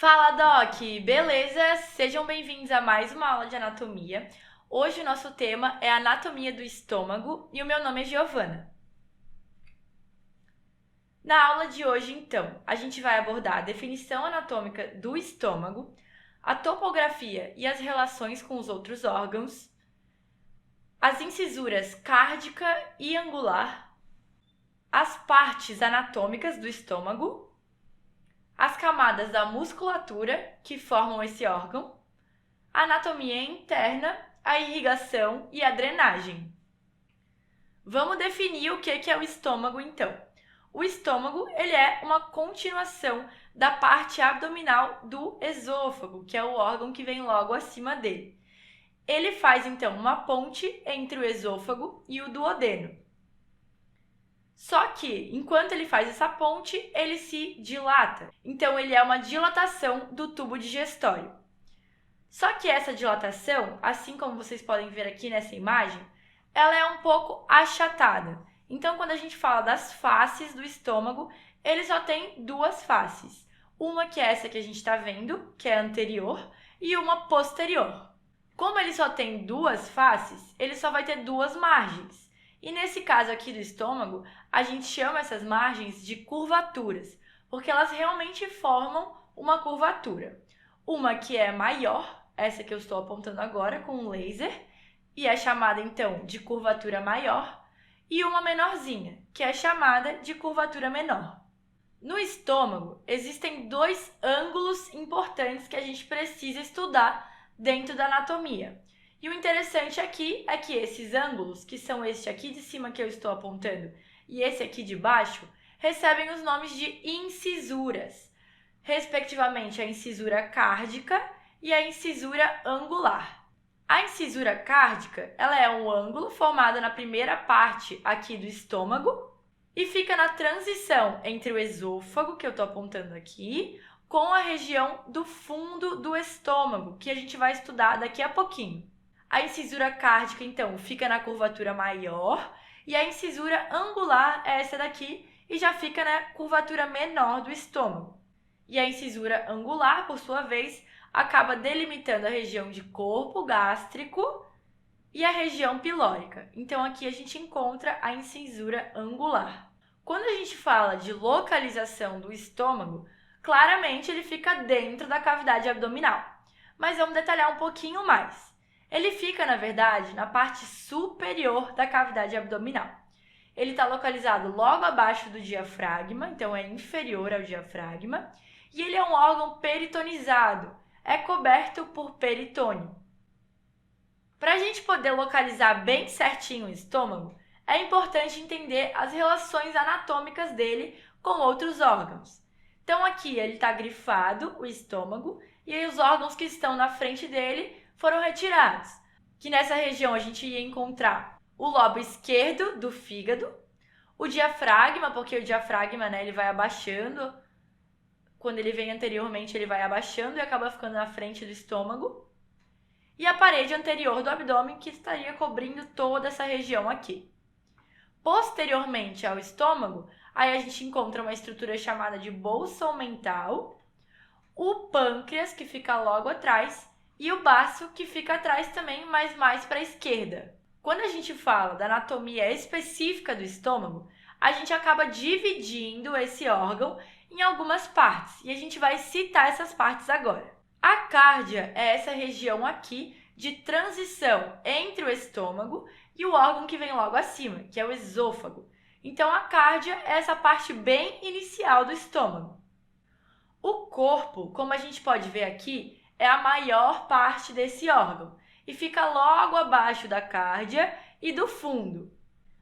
Fala, Doc! Beleza? Sejam bem-vindos a mais uma aula de anatomia. Hoje o nosso tema é anatomia do estômago e o meu nome é Giovana. Na aula de hoje, então, a gente vai abordar a definição anatômica do estômago, a topografia e as relações com os outros órgãos, as incisuras cárdica e angular, as partes anatômicas do estômago, as camadas da musculatura que formam esse órgão, a anatomia interna, a irrigação e a drenagem. Vamos definir o que é o estômago, então. O estômago ele é uma continuação da parte abdominal do esôfago, que é o órgão que vem logo acima dele. Ele faz, então, uma ponte entre o esôfago e o duodeno. Só que, enquanto ele faz essa ponte, ele se dilata. Então, ele é uma dilatação do tubo digestório. Só que essa dilatação, assim como vocês podem ver aqui nessa imagem, ela é um pouco achatada. Então, quando a gente fala das faces do estômago, ele só tem duas faces. Uma que é essa que a gente está vendo, que é anterior, e uma posterior. Como ele só tem duas faces, ele só vai ter duas margens. E nesse caso aqui do estômago, a gente chama essas margens de curvaturas, porque elas realmente formam uma curvatura. Uma que é maior, essa que eu estou apontando agora com um laser, e é chamada então de curvatura maior, e uma menorzinha, que é chamada de curvatura menor. No estômago, existem dois ângulos importantes que a gente precisa estudar dentro da anatomia. E o interessante aqui é que esses ângulos, que são este aqui de cima que eu estou apontando e esse aqui de baixo, recebem os nomes de incisuras, respectivamente a incisura cárdica e a incisura angular. A incisura cárdica ela é um ângulo formado na primeira parte aqui do estômago e fica na transição entre o esôfago, que eu estou apontando aqui, com a região do fundo do estômago, que a gente vai estudar daqui a pouquinho. A incisura cárdica, então, fica na curvatura maior e a incisura angular é essa daqui e já fica na curvatura menor do estômago. E a incisura angular, por sua vez, acaba delimitando a região de corpo gástrico e a região pilórica. Então, aqui a gente encontra a incisura angular. Quando a gente fala de localização do estômago, claramente ele fica dentro da cavidade abdominal. Mas vamos detalhar um pouquinho mais. Ele fica, na verdade, na parte superior da cavidade abdominal. Ele está localizado logo abaixo do diafragma, então é inferior ao diafragma, e ele é um órgão peritonizado, é coberto por peritônio. Para a gente poder localizar bem certinho o estômago, é importante entender as relações anatômicas dele com outros órgãos. Então aqui ele está grifado, o estômago, e aí os órgãos que estão na frente dele foram retirados. Que nessa região a gente ia encontrar o lobo esquerdo do fígado, o diafragma, porque o diafragma ele vai abaixando, quando ele vem anteriormente ele vai abaixando e acaba ficando na frente do estômago, e a parede anterior do abdômen que estaria cobrindo toda essa região aqui. Posteriormente ao estômago, aí a gente encontra uma estrutura chamada de bolsa mental, o pâncreas que fica logo atrás e o baço que fica atrás também, mas mais para a esquerda. Quando a gente fala da anatomia específica do estômago, a gente acaba dividindo esse órgão em algumas partes e a gente vai citar essas partes agora. A cárdia é essa região aqui de transição entre o estômago e o órgão que vem logo acima, que é o esôfago. Então, a cárdia é essa parte bem inicial do estômago. O corpo, como a gente pode ver aqui, é a maior parte desse órgão e fica logo abaixo da cárdia e do fundo.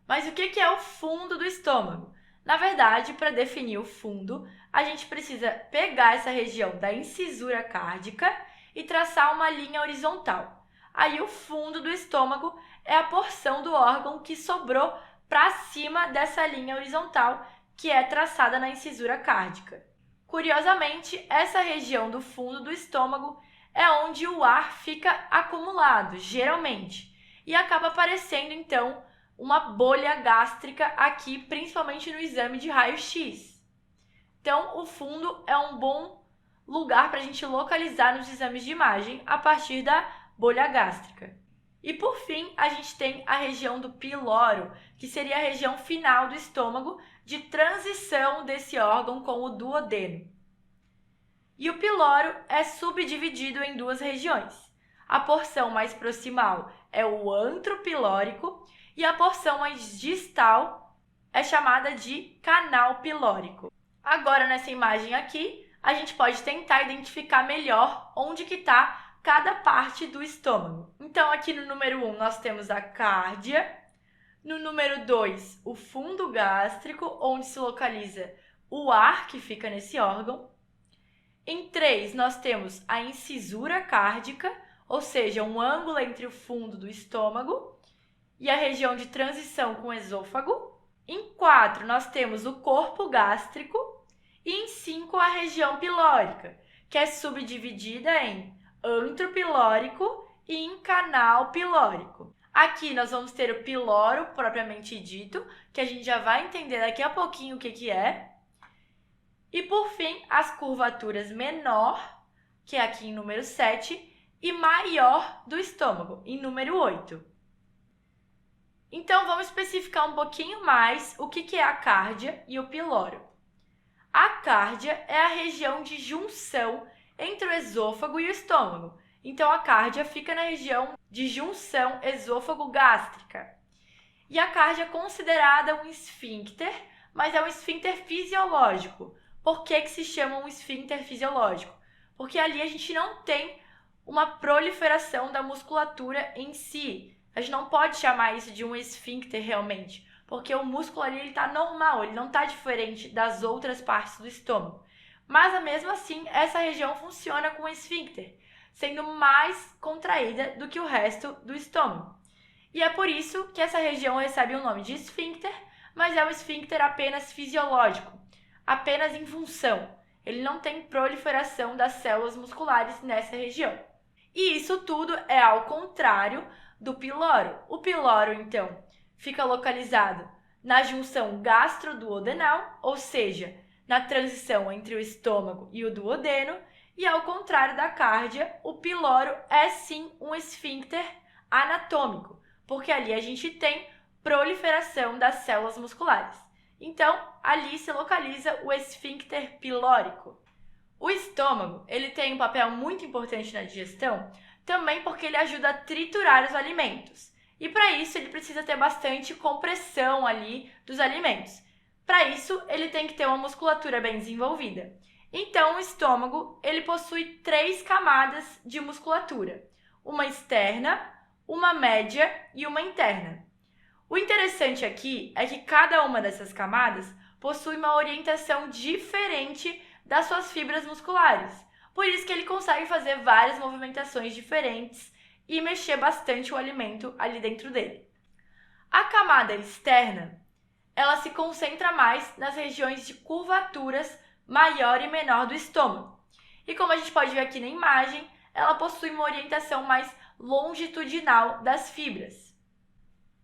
Mas o que é o fundo do estômago? Na verdade, para definir o fundo, a gente precisa pegar essa região da incisura cárdica e traçar uma linha horizontal. Aí o fundo do estômago é a porção do órgão que sobrou para cima dessa linha horizontal, que é traçada na incisura cárdica. Curiosamente, essa região do fundo do estômago é onde o ar fica acumulado, geralmente, e acaba aparecendo, então, uma bolha gástrica aqui, principalmente no exame de raio-x. Então, o fundo é um bom lugar para a gente localizar nos exames de imagem a partir da bolha gástrica. E por fim, a gente tem a região do piloro, que seria a região final do estômago de transição desse órgão com o duodeno. E o piloro é subdividido em duas regiões. A porção mais proximal é o antro pilórico e a porção mais distal é chamada de canal pilórico. Agora, nessa imagem aqui, a gente pode tentar identificar melhor onde que está cada parte do estômago. Então, aqui no número 1, nós temos a cárdia. No número 2, o fundo gástrico, onde se localiza o ar que fica nesse órgão. Em 3, nós temos a incisura cárdica, ou seja, um ângulo entre o fundo do estômago e a região de transição com o esôfago. Em 4, nós temos o corpo gástrico. E em 5, a região pilórica, que é subdividida em antro pilórico e em canal pilórico. Aqui nós vamos ter o piloro propriamente dito, que a gente já vai entender daqui a pouquinho o que é. E por fim, as curvaturas menor, que é aqui em número 7, e maior do estômago, em número 8. Então, vamos especificar um pouquinho mais o que é a cárdia e o piloro. A cárdia é a região de junção entre o esôfago e o estômago. Então, a cárdia fica na região de junção esôfago-gástrica. E a cárdia é considerada um esfíncter, mas é um esfíncter fisiológico. Por que se chama um esfíncter fisiológico? Porque ali a gente não tem uma proliferação da musculatura em si. A gente não pode chamar isso de um esfíncter realmente, porque o músculo ali está normal, ele não está diferente das outras partes do estômago. Mas, mesmo assim, essa região funciona com esfíncter, sendo mais contraída do que o resto do estômago. E é por isso que essa região recebe o nome de esfíncter, mas é um esfíncter apenas fisiológico, apenas em função. Ele não tem proliferação das células musculares nessa região. E isso tudo é ao contrário do piloro. O piloro, então, fica localizado na junção gastroduodenal, ou seja, na transição entre o estômago e o duodeno, e ao contrário da cárdia, o piloro é sim um esfíncter anatômico, porque ali a gente tem proliferação das células musculares. Então, ali se localiza o esfíncter pilórico. O estômago, ele tem um papel muito importante na digestão, também porque ele ajuda a triturar os alimentos. E para isso, ele precisa ter bastante compressão ali dos alimentos. Para isso, ele tem que ter uma musculatura bem desenvolvida. Então, o estômago, ele possui 3 camadas de musculatura. Uma externa, uma média e uma interna. O interessante aqui é que cada uma dessas camadas possui uma orientação diferente das suas fibras musculares. Por isso que ele consegue fazer várias movimentações diferentes e mexer bastante o alimento ali dentro dele. A camada externa, ela se concentra mais nas regiões de curvaturas maior e menor do estômago. E como a gente pode ver aqui na imagem, ela possui uma orientação mais longitudinal das fibras.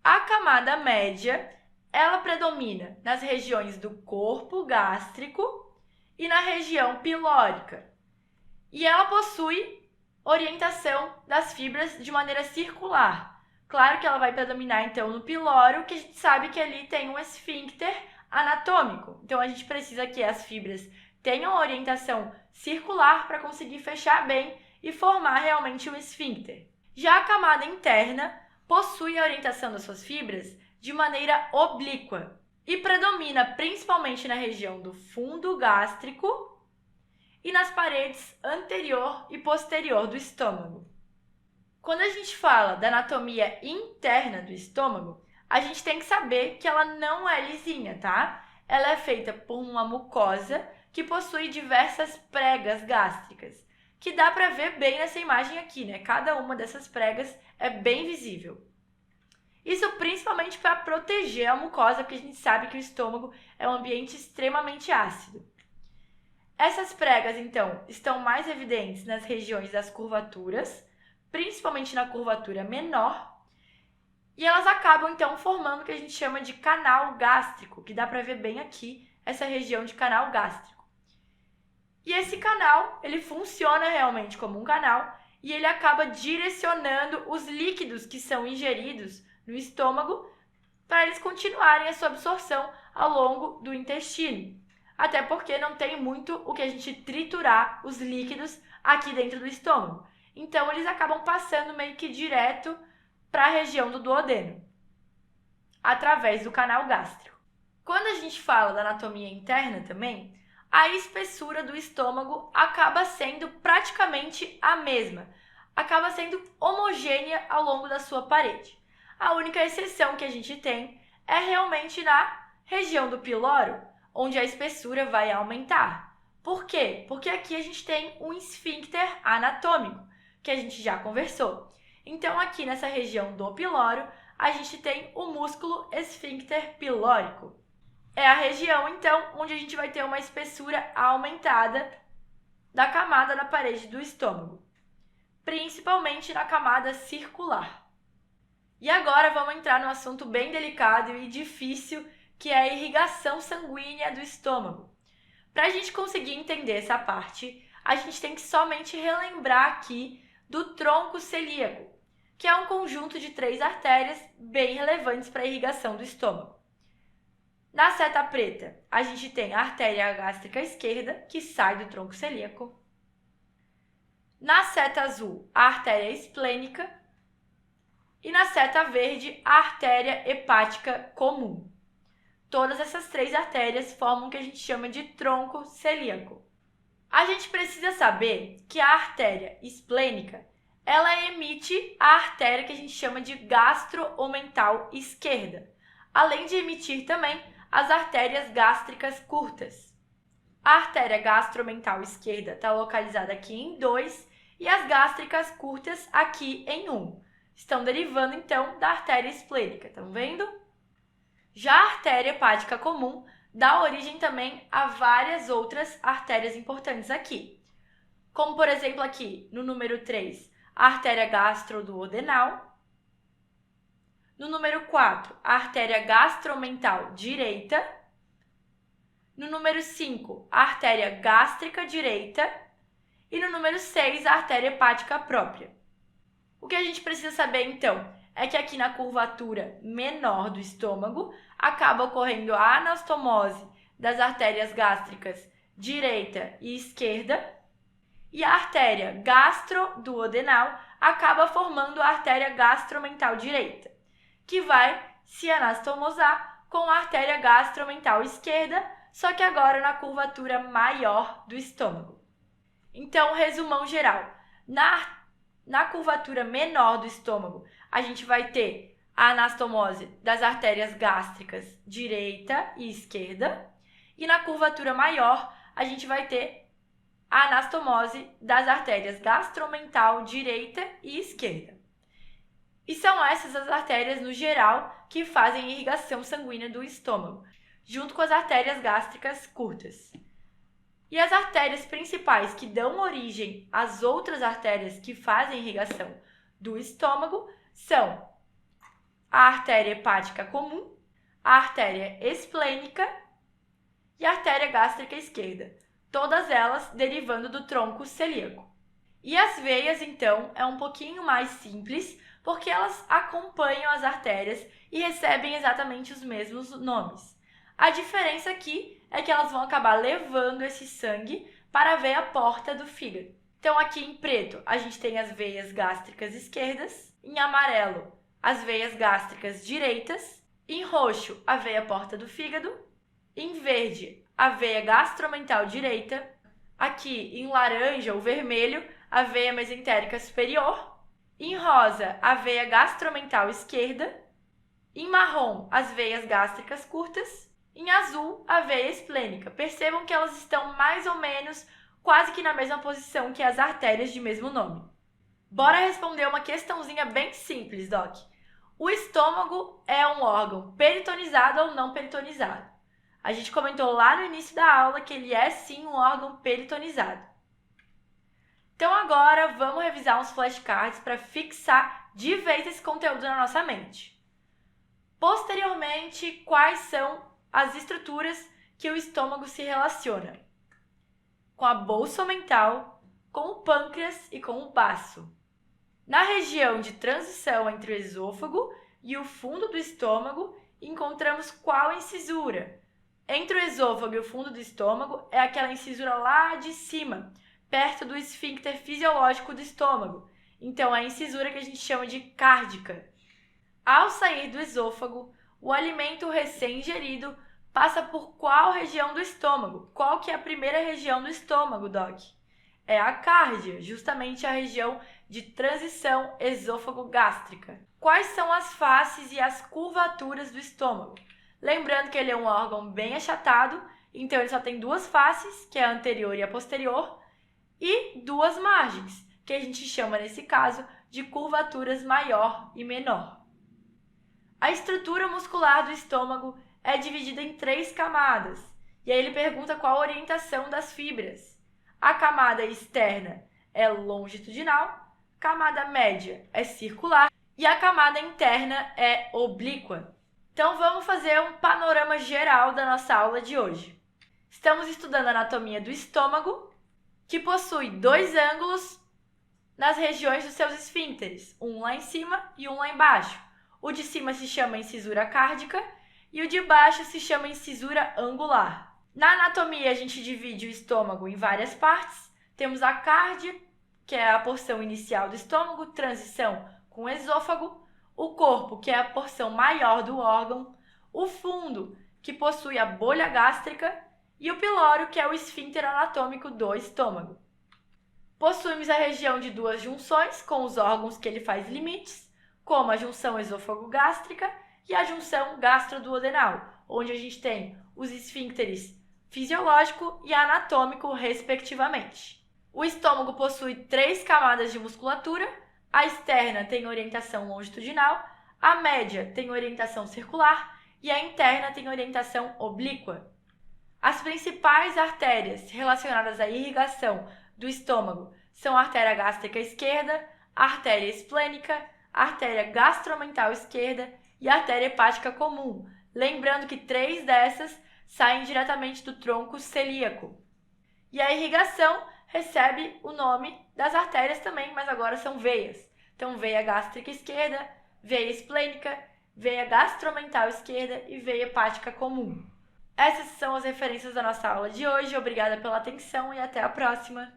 A camada média, ela predomina nas regiões do corpo gástrico e na região pilórica. E ela possui orientação das fibras de maneira circular. Claro que ela vai predominar, então, no piloro, que a gente sabe que ali tem um esfíncter anatômico. Então, a gente precisa que as fibras tenham orientação circular para conseguir fechar bem e formar realmente o esfíncter. Já a camada interna possui a orientação das suas fibras de maneira oblíqua e predomina principalmente na região do fundo gástrico e nas paredes anterior e posterior do estômago. Quando a gente fala da anatomia interna do estômago, a gente tem que saber que ela não é lisinha, tá? Ela é feita por uma mucosa que possui diversas pregas gástricas, que dá para ver bem nessa imagem aqui, né? Cada uma dessas pregas é bem visível. Isso principalmente para proteger a mucosa, porque a gente sabe que o estômago é um ambiente extremamente ácido. Essas pregas, então, estão mais evidentes nas regiões das curvaturas, principalmente na curvatura menor, e elas acabam, então, formando o que a gente chama de canal gástrico, que dá para ver bem aqui essa região de canal gástrico. E esse canal, ele funciona realmente como um canal e ele acaba direcionando os líquidos que são ingeridos no estômago para eles continuarem a sua absorção ao longo do intestino. Até porque não tem muito o que a gente triturar os líquidos aqui dentro do estômago. Então, eles acabam passando meio que direto para a região do duodeno, através do canal gástrico. Quando a gente fala da anatomia interna também, a espessura do estômago acaba sendo praticamente a mesma, acaba sendo homogênea ao longo da sua parede. A única exceção que a gente tem é realmente na região do piloro, onde a espessura vai aumentar. Por quê? Porque aqui a gente tem um esfíncter anatômico, que a gente já conversou. Então, aqui nessa região do piloro, a gente tem o músculo esfíncter pilórico. É a região, então, onde a gente vai ter uma espessura aumentada da camada da parede do estômago, principalmente na camada circular. E agora vamos entrar num assunto bem delicado e difícil, que é a irrigação sanguínea do estômago. Para a gente conseguir entender essa parte, a gente tem que somente relembrar aqui do tronco celíaco, que é um conjunto de 3 artérias bem relevantes para a irrigação do estômago. Na seta preta, a gente tem a artéria gástrica esquerda, que sai do tronco celíaco. Na seta azul, a artéria esplênica. E na seta verde, a artéria hepática comum. Todas essas 3 artérias formam o que a gente chama de tronco celíaco. A gente precisa saber que a artéria esplênica, ela emite a artéria que a gente chama de gastro-omental esquerda, além de emitir também as artérias gástricas curtas. A artéria gastro-omental esquerda está localizada aqui em 2 e as gástricas curtas aqui em 1. Estão derivando, então, da artéria esplênica, estão vendo? Já a artéria hepática comum dá origem também a várias outras artérias importantes aqui. Como, por exemplo, aqui no número 3, a artéria gastroduodenal. No número 4, a artéria gastromental direita. No número 5, a artéria gástrica direita. E no número 6, a artéria hepática própria. O que a gente precisa saber, então, é que aqui na curvatura menor do estômago acaba ocorrendo a anastomose das artérias gástricas direita e esquerda, e a artéria gastroduodenal acaba formando a artéria gastromental direita, que vai se anastomosar com a artéria gastromental esquerda, só que agora na curvatura maior do estômago. Então, resumão geral. Na curvatura menor do estômago, a gente vai ter a anastomose das artérias gástricas direita e esquerda. E na curvatura maior, a gente vai ter a anastomose das artérias gastromental direita e esquerda. E são essas as artérias, no geral, que fazem irrigação sanguínea do estômago, junto com as artérias gástricas curtas. E as artérias principais que dão origem às outras artérias que fazem irrigação do estômago são a artéria hepática comum, a artéria esplênica e a artéria gástrica esquerda, todas elas derivando do tronco celíaco. E as veias, então, é um pouquinho mais simples, porque elas acompanham as artérias e recebem exatamente os mesmos nomes. A diferença aqui é que elas vão acabar levando esse sangue para a veia porta do fígado. Então, aqui em preto, a gente tem as veias gástricas esquerdas, em amarelo, as veias gástricas direitas, em roxo, a veia porta do fígado, em verde, a veia gastromental direita, aqui em laranja ou vermelho, a veia mesentérica superior, em rosa, a veia gastromental esquerda, em marrom, as veias gástricas curtas, em azul, a veia esplênica. Percebam que elas estão mais ou menos quase que na mesma posição que as artérias de mesmo nome. Bora responder uma questãozinha bem simples, Doc. O estômago é um órgão peritonizado ou não peritonizado? A gente comentou lá no início da aula que ele é sim um órgão peritonizado. Então agora vamos revisar uns flashcards para fixar de vez esse conteúdo na nossa mente. Posteriormente, quais são as estruturas que o estômago se relaciona? com a bolsa mental, com o pâncreas e com o baço. Na região de transição entre o esôfago e o fundo do estômago, encontramos qual incisura? Entre o esôfago e o fundo do estômago é aquela incisura lá de cima, perto do esfíncter fisiológico do estômago. Então, é a incisura que a gente chama de cárdica. Ao sair do esôfago, o alimento recém-ingerido passa por qual região do estômago? Qual que é a primeira região do estômago, Doc? É a cárdia, justamente a região de transição esôfago-gástrica. Quais são as faces e as curvaturas do estômago? Lembrando que ele é um órgão bem achatado, então ele só tem duas faces, que é a anterior e a posterior, e duas margens, que a gente chama, nesse caso, de curvaturas maior e menor. A estrutura muscular do estômago é dividida em 3 camadas, e aí ele pergunta qual a orientação das fibras. A camada externa é longitudinal, camada média é circular e a camada interna é oblíqua. Então vamos fazer um panorama geral da nossa aula de hoje. Estamos estudando a anatomia do estômago, que possui 2 ângulos nas regiões dos seus esfíncteres, um lá em cima e um lá embaixo. O de cima se chama incisura cárdica e o de baixo se chama incisura angular. Na anatomia, a gente divide o estômago em várias partes. Temos a cárdia, que é a porção inicial do estômago, transição com o esôfago, o corpo, que é a porção maior do órgão, o fundo, que possui a bolha gástrica, e o pilório, que é o esfíncter anatômico do estômago. Possuímos a região de 2 junções com os órgãos que ele faz limites, como a junção esôfago-gástrica e a junção gastroduodenal, onde a gente tem os esfíncteres fisiológico e anatômico, respectivamente. O estômago possui 3 camadas de musculatura. A externa tem orientação longitudinal, a média tem orientação circular e a interna tem orientação oblíqua. As principais artérias relacionadas à irrigação do estômago são a artéria gástrica esquerda, a artéria esplênica, a artéria gastromental esquerda e a artéria hepática comum. Lembrando que 3 dessas saem diretamente do tronco celíaco. E a irrigação recebe o nome das artérias também, mas agora são veias. Então, veia gástrica esquerda, veia esplênica, veia gastromental esquerda e veia hepática comum. Essas são as referências da nossa aula de hoje. Obrigada pela atenção e até a próxima!